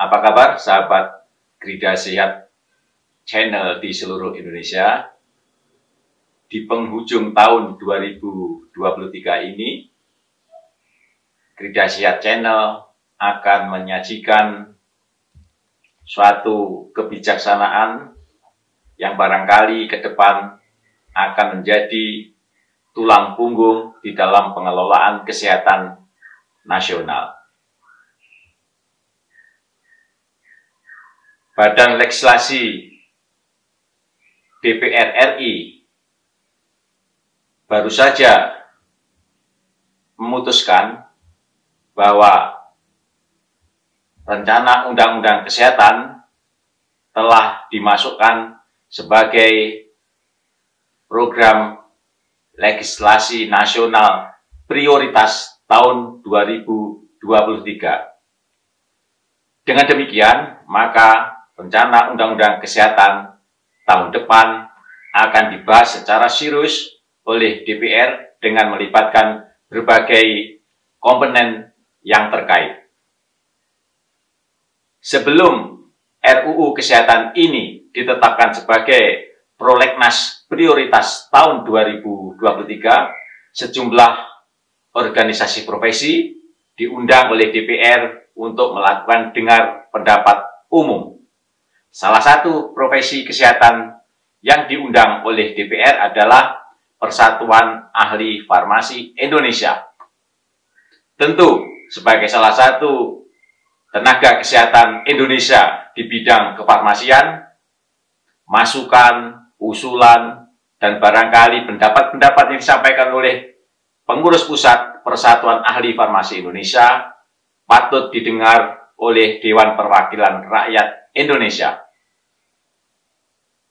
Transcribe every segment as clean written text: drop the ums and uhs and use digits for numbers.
Apa kabar sahabat Grida Sehat Channel di seluruh Indonesia? Di penghujung tahun 2023 ini, Grida Sehat Channel akan menyajikan suatu kebijaksanaan yang barangkali ke depan akan menjadi tulang punggung di dalam pengelolaan kesehatan nasional. Badan Legislasi DPR RI baru saja memutuskan bahwa rencana Undang-Undang Kesehatan telah dimasukkan sebagai program legislasi nasional prioritas tahun 2023. Dengan demikian, maka rencana Undang-Undang Kesehatan tahun depan akan dibahas secara serius oleh DPR dengan melibatkan berbagai komponen yang terkait. Sebelum RUU Kesehatan ini ditetapkan sebagai prolegnas prioritas tahun 2023, sejumlah organisasi profesi diundang oleh DPR untuk melakukan dengar pendapat umum. Salah satu profesi kesehatan yang diundang oleh DPR adalah Persatuan Ahli Farmasi Indonesia. Tentu, sebagai salah satu tenaga kesehatan Indonesia di bidang kefarmasian, masukan, usulan, dan barangkali pendapat-pendapat yang disampaikan oleh pengurus pusat Persatuan Ahli Farmasi Indonesia patut didengar oleh Dewan Perwakilan Rakyat Indonesia.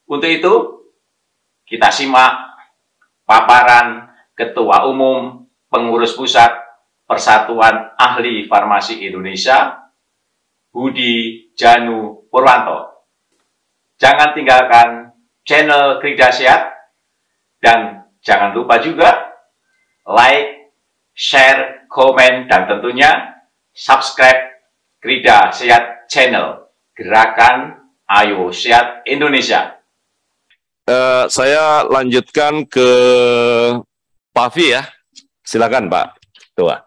Untuk itu, kita simak paparan Ketua Umum Pengurus Pusat Persatuan Ahli Farmasi Indonesia, Budi Janu Purwanto. Jangan tinggalkan channel Grida Sehat dan jangan lupa juga like, share, komen, dan tentunya subscribe Grida Sehat Channel. Gerakan Ayo Sehat Indonesia. Saya lanjutkan ke Pak Afi ya. Silakan Pak Ketua.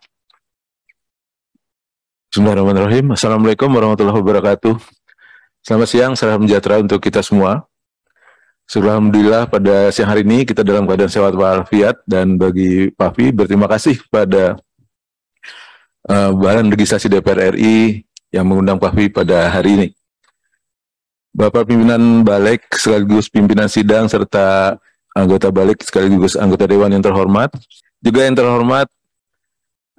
Bismillahirrahmanirrahim. Assalamualaikum warahmatullahi wabarakatuh. Selamat siang, salam sejahtera untuk kita semua. Alhamdulillah pada siang hari ini kita dalam keadaan sehat walafiat, dan bagi Pak Afi berterima kasih pada Badan Legislasi DPR RI yang mengundang Pak Afi pada hari ini. Bapak Pimpinan Balik sekaligus pimpinan sidang serta anggota Balik sekaligus anggota Dewan yang terhormat, juga yang terhormat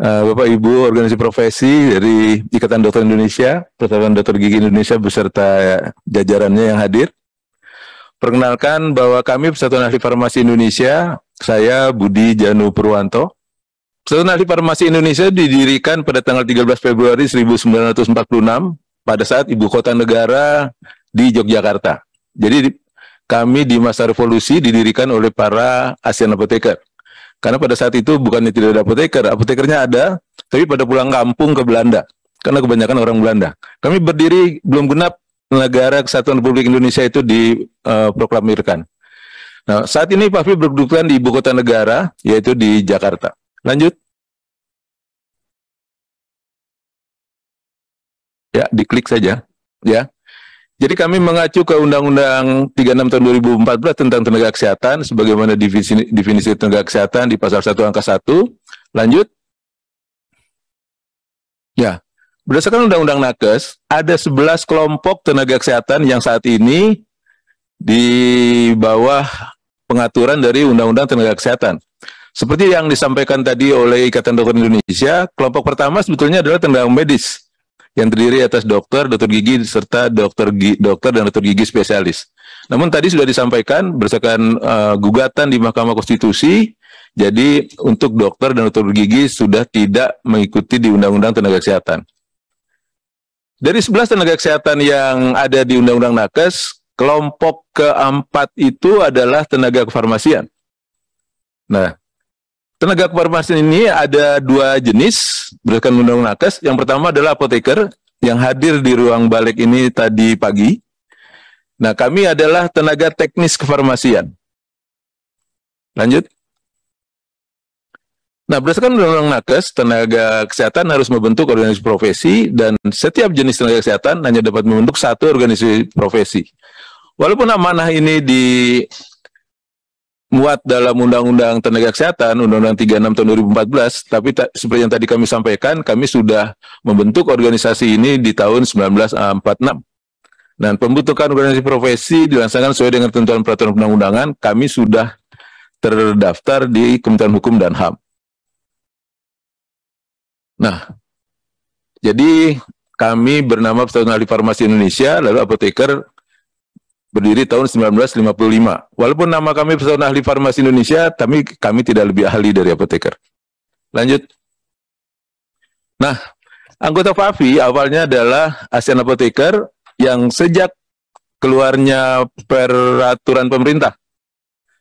Bapak Ibu organisasi profesi dari Ikatan Dokter Indonesia, Persatuan Dokter Gigi Indonesia beserta jajarannya yang hadir. Perkenalkan bahwa kami Persatuan Ahli Farmasi Indonesia, saya Budi Janu Purwanto. Persatuan Ahli Farmasi Indonesia didirikan pada tanggal 13 Februari 1946 pada saat ibu kota negara di Yogyakarta. Jadi kami di masa revolusi didirikan oleh para Asian Apoteker. Karena pada saat itu bukannya tidak ada apoteker, apotekernya ada, tapi pada pulang kampung ke Belanda. Karena kebanyakan orang Belanda. Kami berdiri belum genap negara Kesatuan Republik Indonesia itu diproklamirkan. Nah, saat ini Pak Afi berkedudukan di ibu kota negara, yaitu di Jakarta. Lanjut. Ya, diklik saja. Ya. Jadi kami mengacu ke Undang-Undang 36 tahun 2014 tentang tenaga kesehatan, sebagaimana definisi tenaga kesehatan di pasal 1 angka 1. Lanjut. Ya. Berdasarkan Undang-Undang Nakes, ada 11 kelompok tenaga kesehatan yang saat ini di bawah pengaturan dari Undang-Undang Tenaga Kesehatan. Seperti yang disampaikan tadi oleh Ikatan Dokter Indonesia, kelompok pertama sebetulnya adalah tenaga medis, yang terdiri atas dokter, dokter gigi, serta dokter dan dokter gigi spesialis. Namun tadi sudah disampaikan berdasarkan gugatan di Mahkamah Konstitusi, jadi untuk dokter dan dokter gigi sudah tidak mengikuti di Undang-Undang Tenaga Kesehatan. Dari 11 tenaga kesehatan yang ada di Undang-Undang Nakes, kelompok keempat itu adalah tenaga kefarmasian. Nah, tenaga kefarmasian ini ada dua jenis berdasarkan Undang-Undang Nakes. Yang pertama adalah apoteker, yang hadir di ruang balik ini tadi pagi. Nah, kami adalah tenaga teknis kefarmasian. Lanjut. Nah, berdasarkan Undang-Undang Nakes, tenaga kesehatan harus membentuk organisasi profesi dan setiap jenis tenaga kesehatan hanya dapat membentuk satu organisasi profesi. Walaupun amanah ini dimuat dalam Undang-Undang Tenaga Kesehatan, Undang-Undang 36 tahun 2014, tapi seperti yang tadi kami sampaikan, kami sudah membentuk organisasi ini di tahun 1946. Dan pembentukan organisasi profesi dilaksanakan sesuai dengan ketentuan peraturan undang-undangan, kami sudah terdaftar di Kementerian Hukum dan HAM. Nah, jadi kami bernama Persatuan Ahli Farmasi Indonesia, lalu apoteker berdiri tahun 1955. Walaupun nama kami Persatuan Ahli Farmasi Indonesia, tapi kami tidak lebih ahli dari apoteker. Lanjut. Nah, anggota FAFI awalnya adalah ASEAN Apoteker yang sejak keluarnya peraturan pemerintah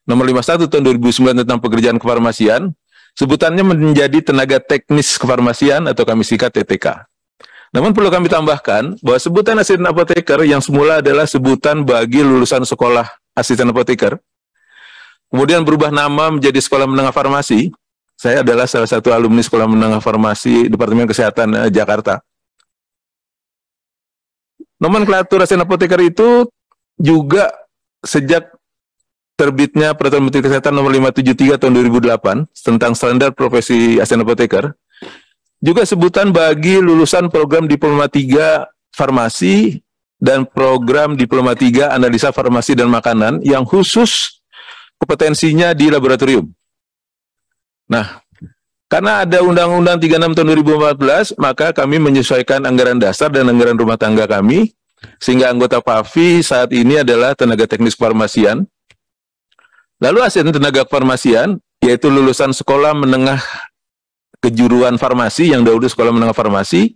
nomor 51 tahun 2009 tentang pekerjaan kefarmasian, sebutannya menjadi tenaga teknis kefarmasian atau kami singkat TTK. Namun perlu kami tambahkan bahwa sebutan asisten apoteker yang semula adalah sebutan bagi lulusan sekolah asisten apoteker, kemudian berubah nama menjadi Sekolah Menengah Farmasi. Saya adalah salah satu alumni Sekolah Menengah Farmasi Departemen Kesehatan Jakarta. Nomenklatur asisten apoteker itu juga sejak terbitnya Peraturan Menteri Kesehatan nomor 573 tahun 2008 tentang standar profesi asisten apoteker, juga sebutan bagi lulusan program Diploma 3 Farmasi dan program Diploma 3 Analisa Farmasi dan Makanan yang khusus kompetensinya di laboratorium. Nah, karena ada Undang-Undang 36 tahun 2014, maka kami menyesuaikan anggaran dasar dan anggaran rumah tangga kami, sehingga anggota PAFI saat ini adalah tenaga teknis kefarmasian. Lalu asisten tenaga kefarmasian, yaitu lulusan sekolah menengah kejuruan farmasi, yang dahulu sekolah menengah farmasi,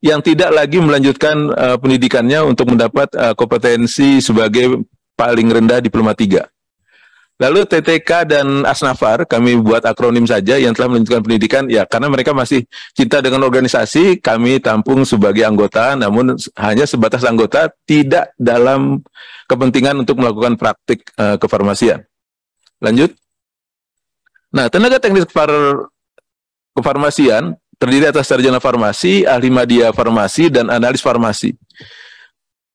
yang tidak lagi melanjutkan pendidikannya untuk mendapat kompetensi sebagai paling rendah Diploma 3. Lalu TTK dan Asnafar, kami buat akronim saja, yang telah melanjutkan pendidikan, ya karena mereka masih cinta dengan organisasi, kami tampung sebagai anggota, namun hanya sebatas anggota, tidak dalam kepentingan untuk melakukan praktik kefarmasian. Lanjut. Nah, tenaga teknis kefarmasian terdiri atas sarjana farmasi, ahli media farmasi, dan analis farmasi.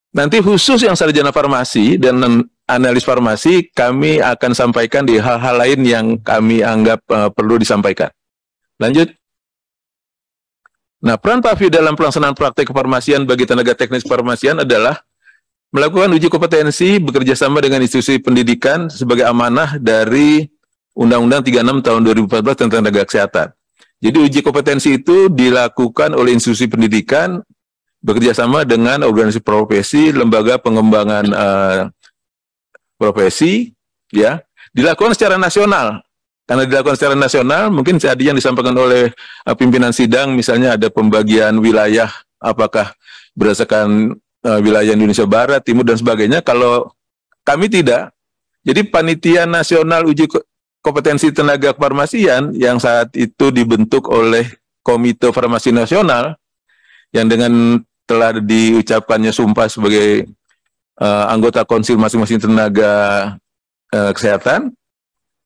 Nanti khusus yang sarjana farmasi dan analis farmasi, kami akan sampaikan di hal-hal lain yang kami anggap perlu disampaikan. Lanjut. Nah, peran PAFI dalam pelaksanaan praktek kefarmasian bagi tenaga teknis kefarmasian adalah melakukan uji kompetensi bekerja sama dengan institusi pendidikan sebagai amanah dari Undang-Undang 36 tahun 2014 tentang tenaga kesehatan. Jadi uji kompetensi itu dilakukan oleh institusi pendidikan bekerja sama dengan organisasi profesi, lembaga pengembangan profesi, ya, dilakukan secara nasional. Karena dilakukan secara nasional, mungkin tadi yang disampaikan oleh pimpinan sidang, misalnya ada pembagian wilayah, apakah berdasarkan wilayah Indonesia Barat, Timur, dan sebagainya. Kalau kami tidak, jadi panitia nasional uji kompetensi tenaga kefarmasian yang saat itu dibentuk oleh Komite Farmasi Nasional, yang dengan telah diucapkannya sumpah sebagai anggota konsil masing-masing tenaga kesehatan,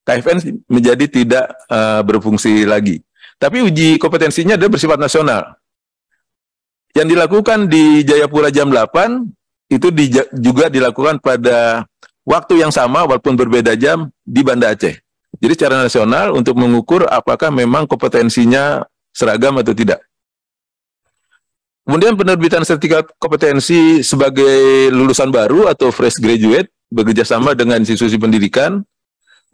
KFN menjadi tidak berfungsi lagi. Tapi uji kompetensinya adalah bersifat nasional. Yang dilakukan di Jayapura jam 8, itu juga dilakukan pada waktu yang sama, walaupun berbeda jam, di Banda Aceh. Jadi secara nasional untuk mengukur apakah memang kompetensinya seragam atau tidak. Kemudian penerbitan sertifikat kompetensi sebagai lulusan baru atau fresh graduate bekerjasama dengan institusi pendidikan,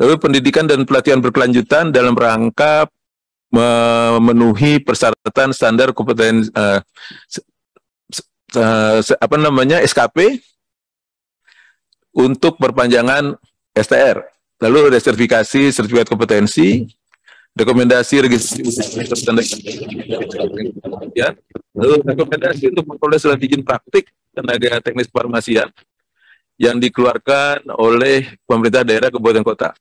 lalu pendidikan dan pelatihan berkelanjutan dalam rangka memenuhi persyaratan standar kompetensi SKP untuk perpanjangan STR. Lalu ada sertifikat kompetensi, rekomendasi registrasi lalu rekomendasi untuk memperoleh surat izin praktik tenaga teknis kefarmasian yang dikeluarkan oleh pemerintah daerah kabupaten kota.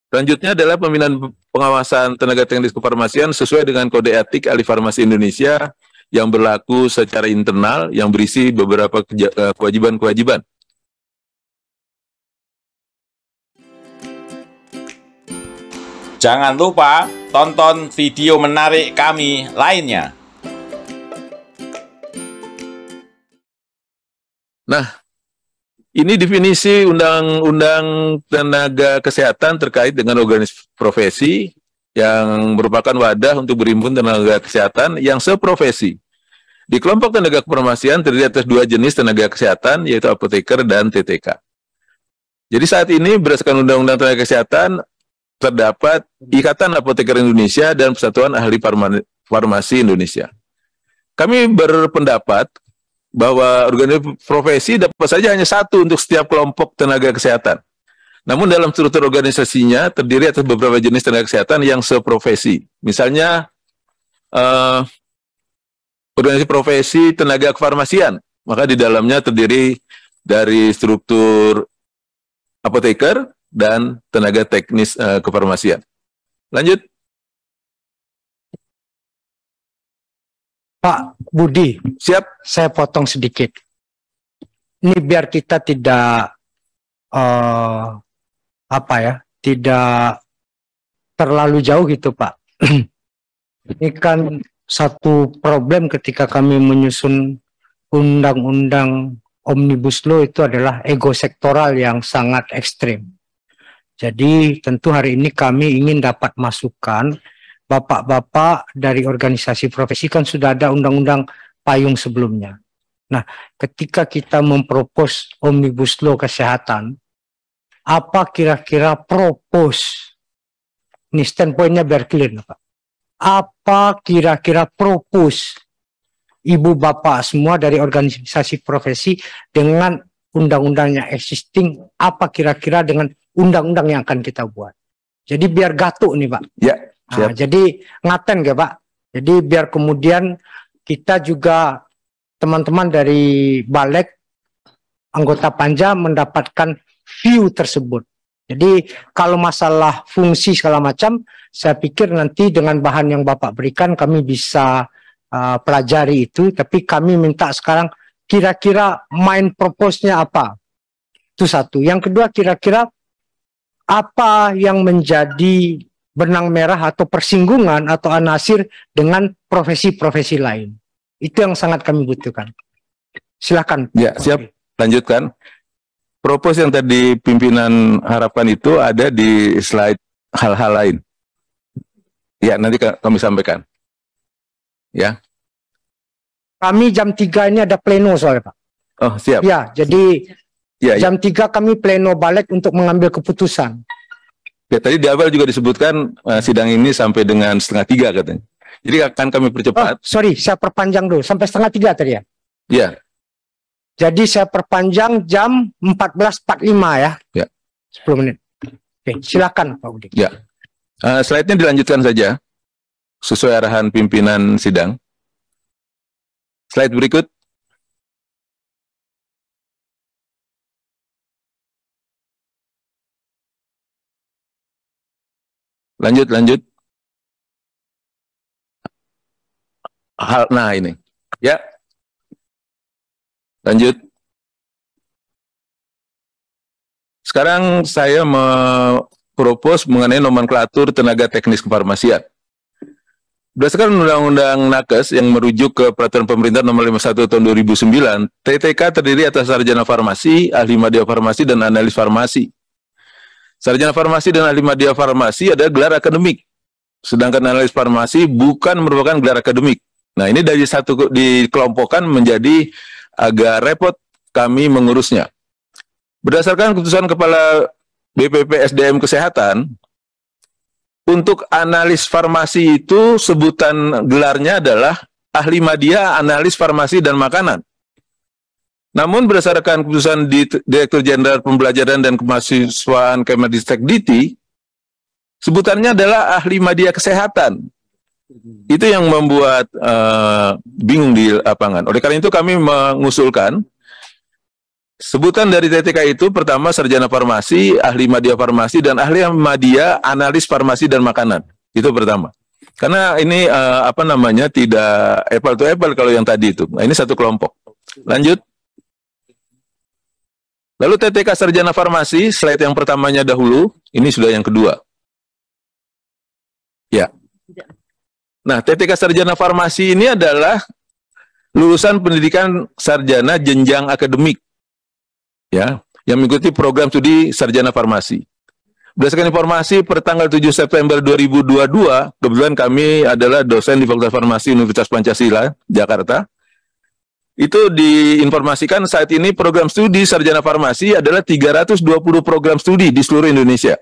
Selanjutnya adalah pembinaan pengawasan tenaga teknis kefarmasian sesuai dengan Kode Etik Ahli Farmasi Indonesia yang berlaku secara internal yang berisi beberapa kewajiban-kewajiban. Jangan lupa tonton video menarik kami lainnya. Nah, ini definisi Undang-Undang Tenaga Kesehatan terkait dengan organisasi profesi yang merupakan wadah untuk berhimpun tenaga kesehatan yang seprofesi. Di kelompok tenaga kefarmasian terdiri atas 2 jenis tenaga kesehatan, yaitu apoteker dan TTK. Jadi saat ini berdasarkan Undang-Undang Tenaga Kesehatan, terdapat Ikatan Apoteker Indonesia dan Persatuan Ahli Farmasi Indonesia. Kami berpendapat bahwa organisasi profesi dapat saja hanya satu untuk setiap kelompok tenaga kesehatan. Namun dalam struktur organisasinya terdiri atas beberapa jenis tenaga kesehatan yang seprofesi. Misalnya organisasi profesi tenaga kefarmasian, maka di dalamnya terdiri dari struktur apoteker dan tenaga teknis kefarmasian. Lanjut. Pak Budi, Siap. saya potong sedikit. Ini biar kita tidak tidak terlalu jauh gitu, Pak. Ini kan satu problem ketika kami menyusun undang-undang Omnibus Law itu adalah ego sektoral yang sangat ekstrim. Jadi tentu hari ini kami ingin dapat masukan, bapak-bapak dari organisasi profesi kan sudah ada undang-undang payung sebelumnya. Nah, ketika kita mempropos Omnibus Law kesehatan, apa kira-kira propose? Ini standpointnya biar clear, Pak. Apa kira-kira propose ibu bapak semua dari organisasi profesi dengan undang-undang yang existing, apa kira-kira dengan undang-undang yang akan kita buat. Jadi biar gatuk nih, Pak. Ya, siap. Nah, jadi ngaten ya, Pak. Jadi biar kemudian kita juga teman-teman dari Balek, anggota Panja mendapatkan view tersebut. Jadi kalau masalah fungsi segala macam, saya pikir nanti dengan bahan yang Bapak berikan kami bisa pelajari itu. Tapi kami minta sekarang kira-kira main propose-nya apa. Itu satu. Yang kedua, kira-kira apa yang menjadi benang merah atau persinggungan atau anasir dengan profesi-profesi lain. Itu yang sangat kami butuhkan. Silakan. Ya, siap. Lanjutkan. Propos yang tadi pimpinan harapkan itu ada di slide hal-hal lain. Ya, nanti kami sampaikan. Ya. Kami jam 3 ini ada pleno soalnya, Pak. Oh, siap. Ya, jadi Ya, jam 3 kami pleno Balek untuk mengambil keputusan. Ya, tadi di awal juga disebutkan sidang ini sampai dengan 2:30 katanya. Jadi akan kami percepat. Oh, sorry, saya perpanjang dulu sampai 2:30 tadi ya. Ya. Jadi saya perpanjang jam 14.45 ya. Ya. 10 menit. Oke, silakan Pak Budi. Ya. Slide-nya dilanjutkan saja sesuai arahan pimpinan sidang. Slide berikut. Lanjut. Nah ini. Ya. Lanjut. Sekarang saya propose mengenai nomenklatur tenaga teknis kefarmasian. Berdasarkan Undang-Undang Nakes yang merujuk ke Peraturan Pemerintah Nomor 51 Tahun 2009, TTK terdiri atas sarjana farmasi, ahli media farmasi, dan analis farmasi. Sarjana farmasi dan ahli media farmasi ada gelar akademik, sedangkan analis farmasi bukan merupakan gelar akademik. Nah, ini dari satu dikelompokkan menjadi agak repot kami mengurusnya. Berdasarkan keputusan Kepala BPP SDM Kesehatan, untuk analis farmasi itu sebutan gelarnya adalah ahli media, analis farmasi, dan makanan. Namun berdasarkan keputusan Direktur Jenderal Pembelajaran dan Kemahasiswaan Kemendikbud Dikti, sebutannya adalah ahli media kesehatan. Itu yang membuat bingung di lapangan. Oleh karena itu kami mengusulkan sebutan dari TTK itu pertama sarjana farmasi, ahli media farmasi, dan ahli media analis farmasi dan makanan. Itu pertama. Karena ini apa namanya tidak apple to apple kalau yang tadi itu. Nah, ini satu kelompok. Lanjut. Lalu TTK Sarjana Farmasi, slide yang pertamanya dahulu, ini sudah yang kedua. Ya. Nah, TTK Sarjana Farmasi ini adalah lulusan pendidikan sarjana jenjang akademik. Ya, yang mengikuti program studi Sarjana Farmasi. Berdasarkan informasi per tanggal 7 September 2022, kebetulan kami adalah dosen di Fakultas Farmasi Universitas Pancasila, Jakarta. Itu diinformasikan saat ini program studi Sarjana Farmasi adalah 320 program studi di seluruh Indonesia.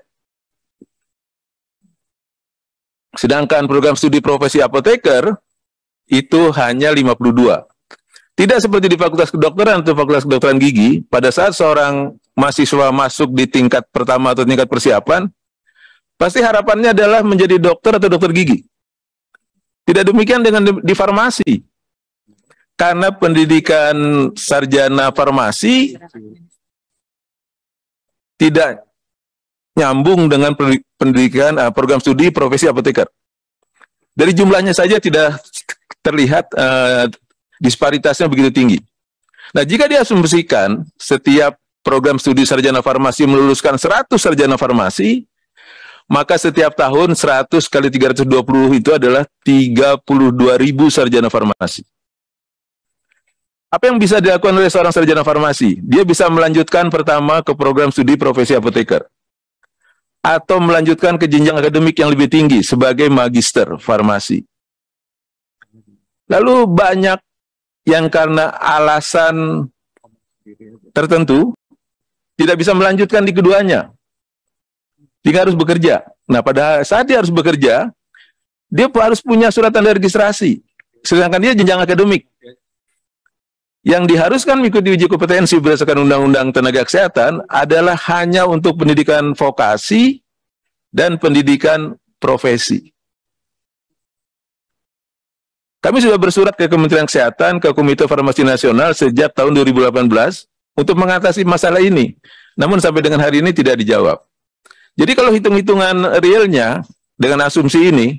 Sedangkan program studi profesi apoteker itu hanya 52. Tidak seperti di Fakultas Kedokteran atau Fakultas Kedokteran Gigi, pada saat seorang mahasiswa masuk di tingkat pertama atau tingkat persiapan, pasti harapannya adalah menjadi dokter atau dokter gigi. Tidak demikian dengan di farmasi. Karena pendidikan sarjana farmasi tidak nyambung dengan pendidikan program studi profesi apoteker. Dari jumlahnya saja tidak terlihat disparitasnya begitu tinggi. Nah, jika diasumsikan setiap program studi sarjana farmasi meluluskan 100 sarjana farmasi, maka setiap tahun 100 kali 320 itu adalah 32.000 sarjana farmasi. Apa yang bisa dilakukan oleh seorang sarjana farmasi? Dia bisa melanjutkan pertama ke program studi profesi apoteker, atau melanjutkan ke jenjang akademik yang lebih tinggi sebagai magister farmasi. Lalu banyak yang karena alasan tertentu tidak bisa melanjutkan di keduanya. Dia harus bekerja. Nah, pada saat dia harus bekerja, dia harus punya surat tanda registrasi. Sedangkan dia jenjang akademik. Yang diharuskan mengikuti uji kompetensi berdasarkan Undang-Undang Tenaga Kesehatan adalah hanya untuk pendidikan vokasi dan pendidikan profesi. Kami sudah bersurat ke Kementerian Kesehatan, ke Komite Farmasi Nasional sejak tahun 2018 untuk mengatasi masalah ini. Namun sampai dengan hari ini tidak dijawab. Jadi kalau hitung-hitungan realnya dengan asumsi ini,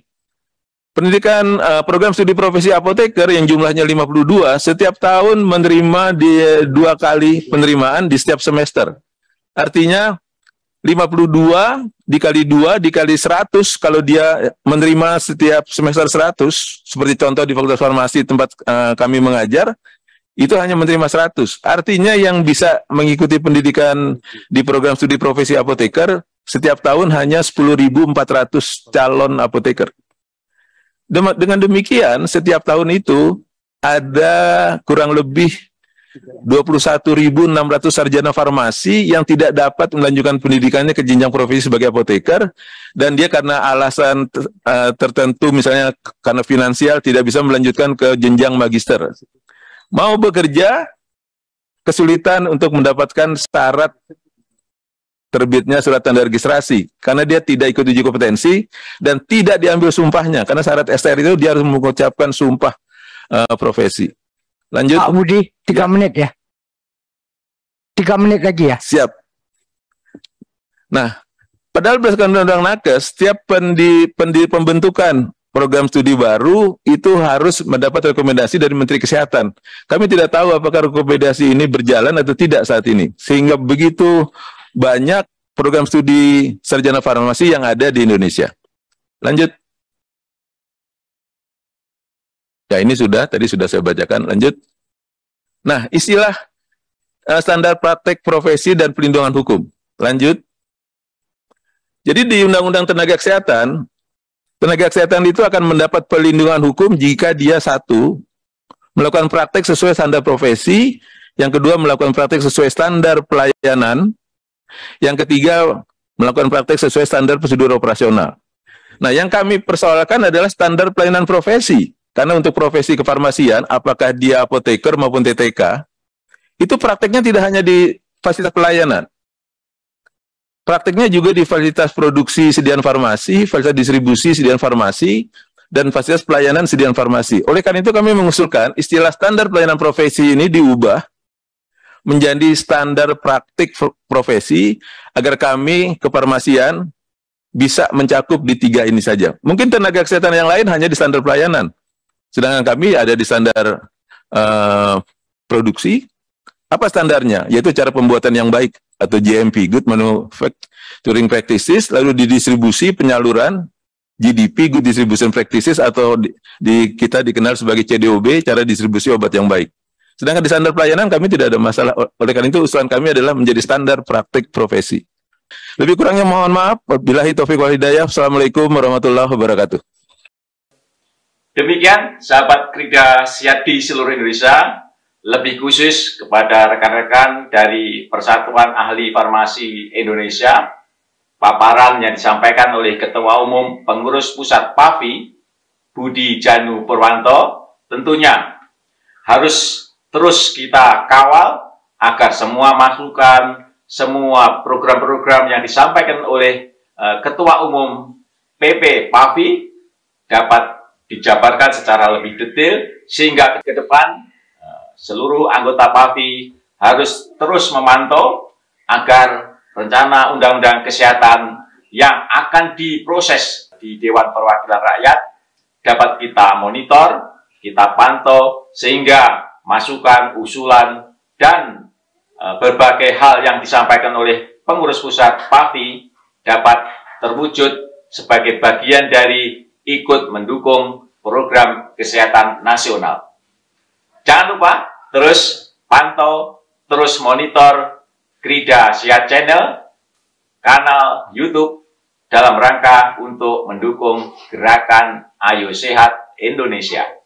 pendidikan program studi profesi apoteker yang jumlahnya 52 setiap tahun menerima di 2 kali penerimaan di setiap semester. Artinya 52 dikali 2 dikali 100 kalau dia menerima setiap semester 100, seperti contoh di Fakultas Farmasi tempat kami mengajar, itu hanya menerima 100. Artinya yang bisa mengikuti pendidikan di program studi profesi apoteker setiap tahun hanya 10.400 calon apoteker. Dengan demikian, setiap tahun itu ada kurang lebih 21.600 sarjana farmasi yang tidak dapat melanjutkan pendidikannya ke jenjang profesi sebagai apoteker, dan dia karena alasan tertentu, misalnya karena finansial, tidak bisa melanjutkan ke jenjang magister. Mau bekerja, kesulitan untuk mendapatkan syarat terbitnya surat tanda registrasi, karena dia tidak ikut uji kompetensi dan tidak diambil sumpahnya, karena syarat STR itu dia harus mengucapkan sumpah profesi. Lanjut. Pak Budi, 3 menit ya. 3 menit lagi ya. Siap. Nah, padahal berdasarkan Undang-Undang Nakes, setiap pembentukan program studi baru itu harus mendapat rekomendasi dari Menteri Kesehatan. Kami tidak tahu apakah rekomendasi ini berjalan atau tidak saat ini, sehingga begitu banyak program studi sarjana farmasi yang ada di Indonesia. Lanjut. Ya, ini tadi sudah saya bacakan. Lanjut. Nah, istilah standar praktek profesi dan pelindungan hukum. Lanjut. Jadi di Undang-Undang Tenaga Kesehatan itu akan mendapat pelindungan hukum jika dia satu, melakukan praktek sesuai standar profesi, yang kedua melakukan praktek sesuai standar pelayanan, yang ketiga melakukan praktek sesuai standar prosedur operasional. Nah, yang kami persoalkan adalah standar pelayanan profesi. Karena untuk profesi kefarmasian, apakah dia apoteker maupun TTK, itu prakteknya tidak hanya di fasilitas pelayanan. Prakteknya juga di fasilitas produksi sediaan farmasi, fasilitas distribusi sediaan farmasi, dan fasilitas pelayanan sediaan farmasi. Oleh karena itu kami mengusulkan istilah standar pelayanan profesi ini diubah menjadi standar praktik profesi, agar kami kefarmasian bisa mencakup di 3 ini saja. Mungkin tenaga kesehatan yang lain hanya di standar pelayanan, sedangkan kami ada di standar produksi. Apa standarnya? Yaitu cara pembuatan yang baik atau GMP, Good Manufacturing Practices, lalu di distribusi penyaluran GDP, Good Distribution Practices, atau kita dikenal sebagai CDOB, cara distribusi obat yang baik. Sedangkan di standar pelayanan kami tidak ada masalah. Oleh karena itu usulan kami adalah menjadi standar praktik profesi. Lebih kurangnya mohon maaf. Wabillahi taufiq wal hidayah. Assalamualaikum warahmatullahi wabarakatuh. Demikian sahabat Krida Sihat di seluruh Indonesia, lebih khusus kepada rekan-rekan dari Persatuan Ahli Farmasi Indonesia, paparan yang disampaikan oleh Ketua Umum Pengurus Pusat PAVI, Budi Janu Purwanto, tentunya harus terus kita kawal agar semua masukan, semua program-program yang disampaikan oleh Ketua Umum PP PAVI dapat dijabarkan secara lebih detail, sehingga ke depan seluruh anggota PAVI harus terus memantau agar rencana undang-undang kesehatan yang akan diproses di Dewan Perwakilan Rakyat dapat kita monitor, kita pantau, sehingga masukan, usulan, dan berbagai hal yang disampaikan oleh pengurus pusat PAVI dapat terwujud sebagai bagian dari ikut mendukung program kesehatan nasional. Jangan lupa terus pantau, terus monitor Krida Sihat Channel, kanal YouTube, dalam rangka untuk mendukung gerakan Ayo Sehat Indonesia.